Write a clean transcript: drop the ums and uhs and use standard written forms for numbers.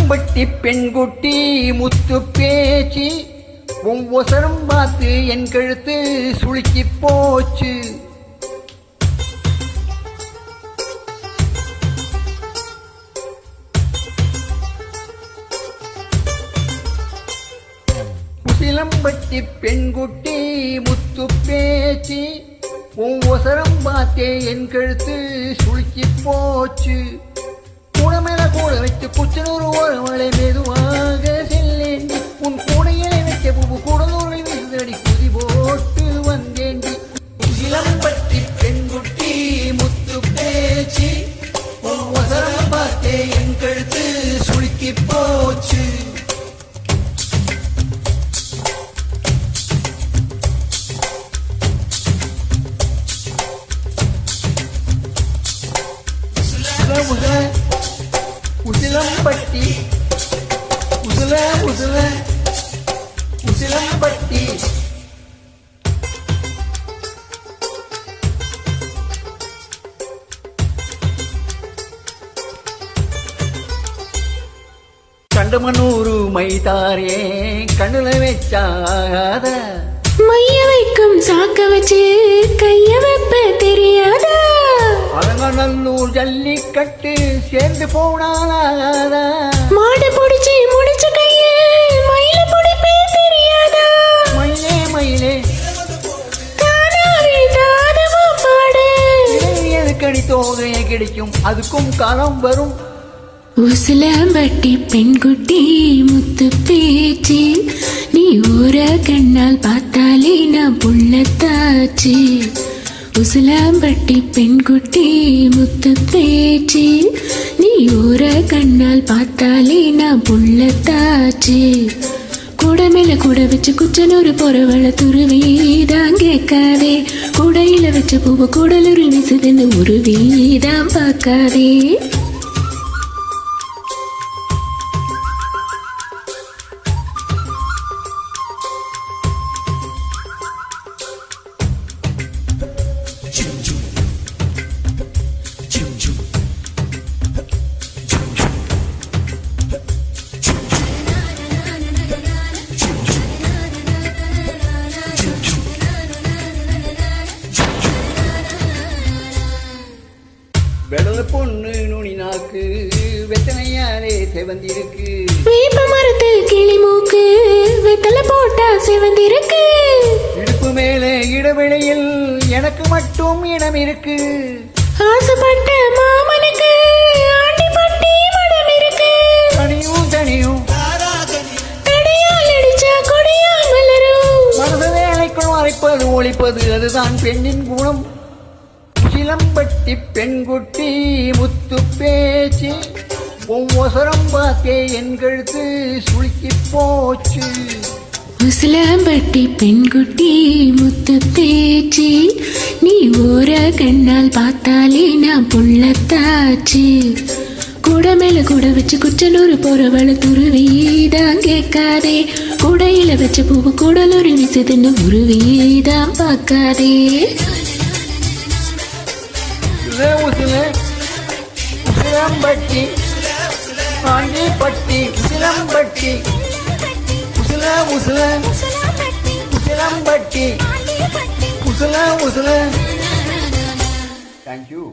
உசிலம்பட்டி பெண்குட்டி முத்து பேச்சு ஒவ்வொசரம் பார்த்து என் கழுத்து சுளுக்கி போச்சு. உசிலம்பட்டி பெண்குட்டி முத்து பேச்சு ஒவ்வொசரம் பார்த்தே என் கழுத்து சுளுக்கி போச்சு. கூடமேல கூட வைத்து குச்சனூர் ஓரமலை மெதுவாக செல்லேண்டி உன் கூடையிலை வைத்த பூ கூடலூரை வீசுதடி குதி போட்டு வந்தேண்டி. உசிலம்பட்டி பெண்குட்டி முத்து பேச்சு ஒவ்வொசரம் பார்த்தே என் கழுத்து சுளுக்கி போச்சு. உசிலம்பட்டி உசிலம்பட்டி கண்டமனூரு மைதாரே கண்ணுல வச்சாத மைய வைக்கும் சாக்க வச்சு கைய வைப்ப தெரியாதா. அலங்கநல்லூர் ஜல்லிக்கட்டு சேர்ந்து போனாலாதா. மாடு பிடிச்சி முடிச்ச கைய மயில பிடிப்பே தெரியாதா. மயிலே மயிலே தானாவே தானமா பாடு எதுக்கடி தோகையை கிடைக்கும் அதுக்கும் காலம் வரும். உசிலம்பட்டி பெண்குட்டி முத்து பேச்சு நீ ஊர கண்ணால் பார்த்தாலே நான் புள்ளத்தாச்சு. உசிலம்பட்டி பெண்குட்டி முத்து பேச்சு நீ ஊர கண்ணால் பார்த்தாலே நான் புள்ளத்தாச்சு. கூட மேல கூட வச்சு குச்சனூர் போறவள துருவிதான் கேட்காதே. கூடையில வச்ச பூவ கூடலூர் வீசுதுன்னு உருவிதான் பார்க்காதே. வெடல பொண்ணு நுனி நாக்கு வெத்தனையாரே செவந்திருக்கு. வேப்ப மரத்து கிளி மூக்கு வெத்தலை போட்டா செவந்திருக்கு. இடுப்பு மேலே இடைவெளியில் எனக்கு மட்டும் இடம் இருக்கு. ஆசைப்பட்ட மாமனுக்கு ஆண்டிப்பட்டி மடம் இருக்கு. தனியும் தனியும் தடையால் அடிச்சா கொடியால் மலரும். மனது வேலைக்குள் மறைப்பது ஒழிப்பது அதுதான் பெண்ணின் குணம். உசிலம்பட்டி பெண்குட்டி முத்து பேச்சு ஒவ்வொசரம் பார்த்தே என் கழுத்து சுளுக்கி போச்சு. உசிலம்பட்டி பெண்குட்டி முத்து பேச்சு நீ ஊர கண்ணால் பார்த்தாலே நான் புள்ளத்தாச்சு. கூட மேல கூட வச்சு குச்சனூர் போறவள துருவிதான் கேட்காதே. கூடையில வச்ச பூவு கூடலூர் வீசுதுன்னு உருவிதான் பார்க்காதே. உசிலம்பட்டி ஆண்டிப்பட்டி உசிலம்பட்டி உசிலம்பட்டி உசில. Thank you.